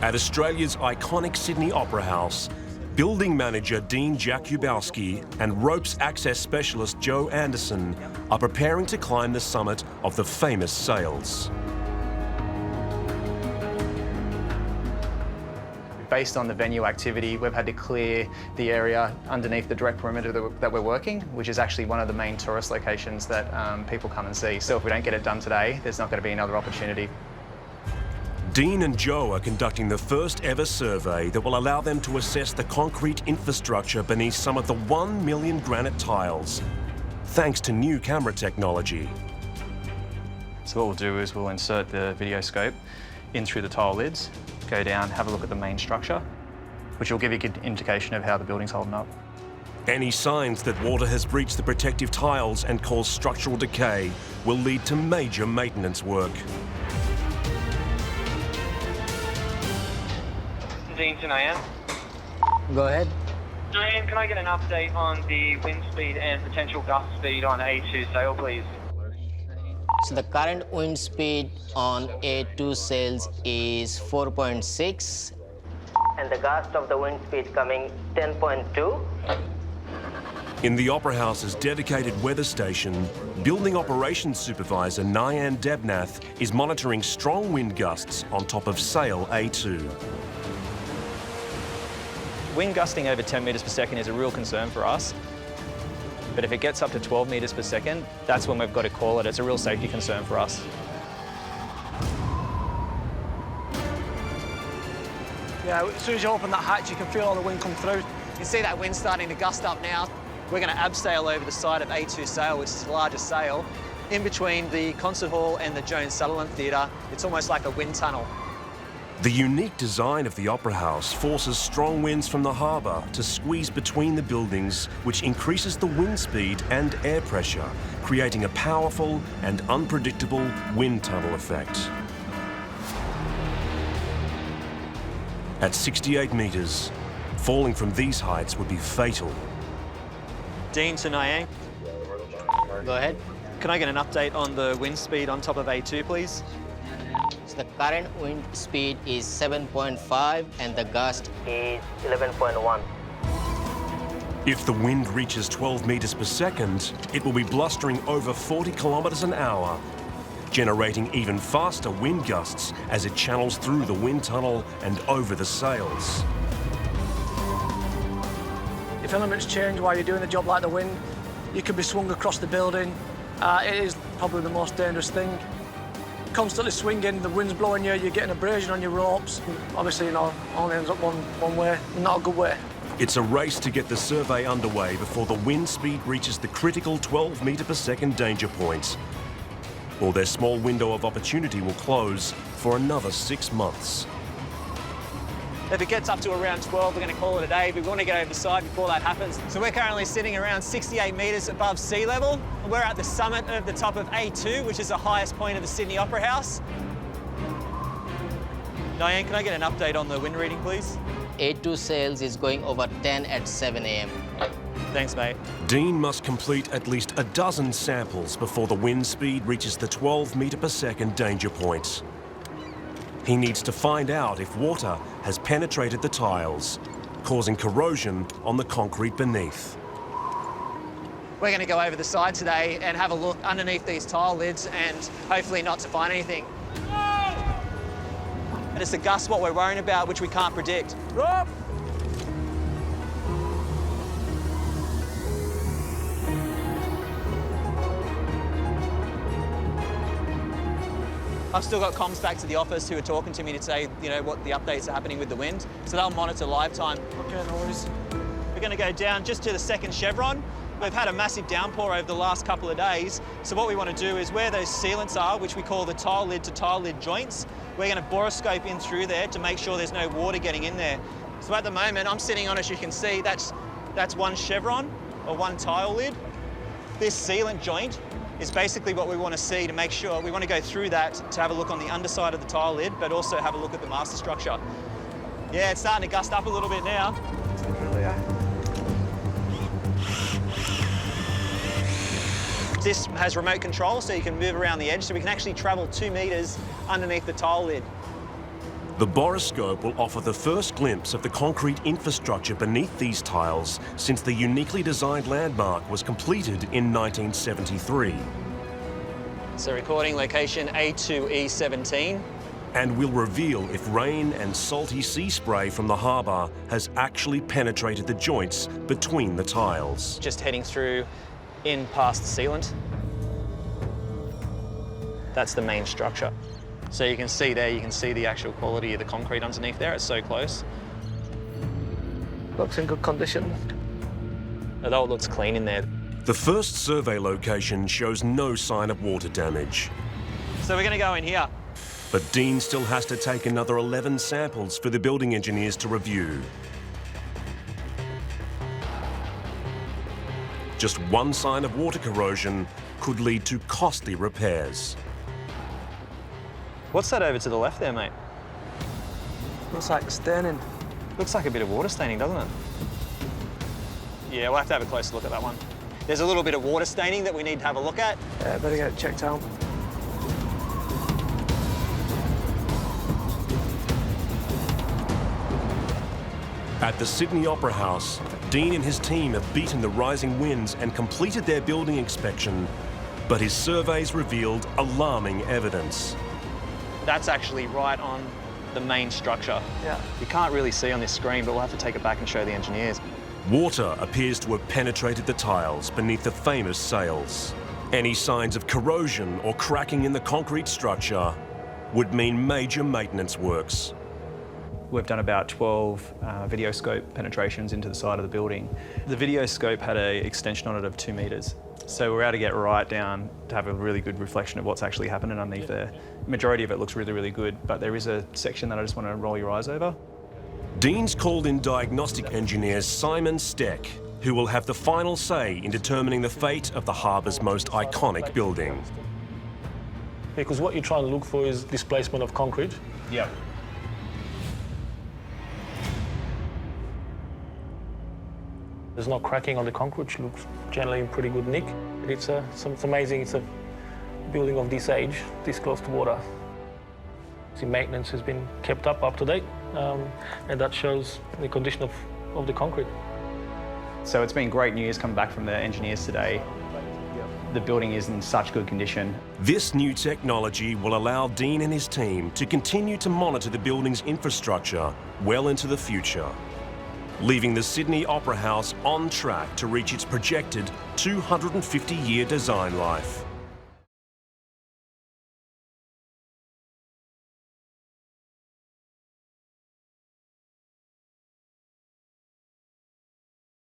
At Australia's iconic Sydney Opera House, building manager Dean Jakubowski and ropes access specialist Joe Anderson are preparing to climb the summit of the famous sails. Based on the venue activity, we've had to clear the area underneath the direct perimeter that we're working, which is actually one of the main tourist locations that people come and see. So if we don't get it done today, there's not going to be another opportunity. Dean and Joe are conducting the first ever survey that will allow them to assess the concrete infrastructure beneath some of the 1 million granite tiles, thanks to new camera technology. So what we'll do is we'll insert the video scope in through the tile lids, go down, have a look at the main structure, which will give you a good indication of how the building's holding up. Any signs that water has breached the protective tiles and caused structural decay will lead to major maintenance work. Dean to Diane. Go ahead. Diane, can I get an update on the wind speed and potential gust speed on A2 sail, please? So the current wind speed on A2 sails is 4.6 and the gust of the wind speed coming 10.2. In the Opera House's dedicated weather station, Building Operations Supervisor Nyan Debnath is monitoring strong wind gusts on top of sail A2. Wind gusting over 10 metres per second is a real concern for us. But if it gets up to 12 metres per second, that's when we've got to call it. It's a real safety concern for us. Yeah, as soon as you open that hatch, you can feel all the wind come through. You can see that wind starting to gust up now. We're going to abseil over the side of A2 sail, which is the largest sail. In between the concert hall and the Jones Sutherland Theatre, it's almost like a wind tunnel. The unique design of the Opera House forces strong winds from the harbour to squeeze between the buildings, which increases the wind speed and air pressure, creating a powerful and unpredictable wind tunnel effect. At 68 metres, falling from these heights would be fatal. Dean to Niang. Go ahead. Can I get an update on the wind speed on top of A2, please? So the current wind speed is 7.5 and the gust is 11.1. If the wind reaches 12 metres per second, it will be blustering over 40 kilometres an hour, generating even faster wind gusts as it channels through the wind tunnel and over the sails. If elements change while you're doing a job like the wind, you can be swung across the building. It is probably the most dangerous thing. Constantly swinging, the wind's blowing you, you're getting abrasion on your ropes. Obviously, you know, only ends up one way, not a good way. It's a race to get the survey underway before the wind speed reaches the critical 12 metre per second danger point, or their small window of opportunity will close for another 6 months. If it gets up to around 12, we're going to call it a day. We want to get over the side before that happens. So we're currently sitting around 68 metres above sea level. We're at the summit of the top of A2, which is the highest point of the Sydney Opera House. Diane, can I get an update on the wind reading, please? A2 sails is going over 10 at 7 a.m. Thanks, mate. Dean must complete at least a dozen samples before the wind speed reaches the 12 metre per second danger point. He needs to find out if water has penetrated the tiles, causing corrosion on the concrete beneath. We're going to go over the side today and have a look underneath these tile lids and hopefully not to find anything. And it's the gusts what we're worrying about, which we can't predict. I've still got comms back to the office who are talking to me to say, you know, what the updates are happening with the wind. So they'll monitor live time. Okay, no worries. We're going to go down just to the second chevron. We've had a massive downpour over the last couple of days. So what we want to do is where those sealants are, which we call the tile lid to tile lid joints, we're going to boroscope in through there to make sure there's no water getting in there. So at the moment, I'm sitting on, as you can see, that's one chevron or one tile lid. This sealant joint is basically what we want to see to make sure. We want to go through that to have a look on the underside of the tile lid, but also have a look at the master structure. Yeah, it's starting to gust up a little bit now. This has remote control, so you can move around the edge, so we can actually travel 2 metres underneath the tile lid. The borescope will offer the first glimpse of the concrete infrastructure beneath these tiles since the uniquely designed landmark was completed in 1973. So recording location A2E17. And will reveal if rain and salty sea spray from the harbour has actually penetrated the joints between the tiles. Just heading through in past the sealant. That's the main structure. So you can see there, you can see the actual quality of the concrete underneath there. It's so close. Looks in good condition. Although it looks clean in there. The first survey location shows no sign of water damage. So we're going to go in here. But Dean still has to take another 11 samples for the building engineers to review. Just one sign of water corrosion could lead to costly repairs. What's that over to the left there, mate? Looks like staining. Looks like a bit of water staining, doesn't it? Yeah, we'll have to have a closer look at that one. There's a little bit of water staining that we need to have a look at. Yeah, better get it checked out. At the Sydney Opera House, Dean and his team have beaten the rising winds and completed their building inspection, but his surveys revealed alarming evidence. That's actually right on the main structure. Yeah. You can't really see on this screen, but we'll have to take it back and show the engineers. Water appears to have penetrated the tiles beneath the famous sails. Any signs of corrosion or cracking in the concrete structure would mean major maintenance works. We've done about 12 video scope penetrations into the side of the building. The video scope had an extension on it of 2 metres. So we're able to get right down to have a really good reflection of what's actually happening underneath there. The majority of it looks really, really good, but there is a section that I just want to roll your eyes over. Dean's called in diagnostic engineer Simon Steck, who will have the final say in determining the fate of the harbour's most iconic building. Because what you're trying to look for is displacement of concrete. Yeah. There's no cracking on the concrete, which looks generally in pretty good nick. It's amazing, it's a building of this age, this close to water. The maintenance has been kept up to date, and that shows the condition of the concrete. So it's been great news coming back from the engineers today. The building is in such good condition. This new technology will allow Dean and his team to continue to monitor the building's infrastructure well into the future, leaving the Sydney Opera House on track to reach its projected 250-year design life.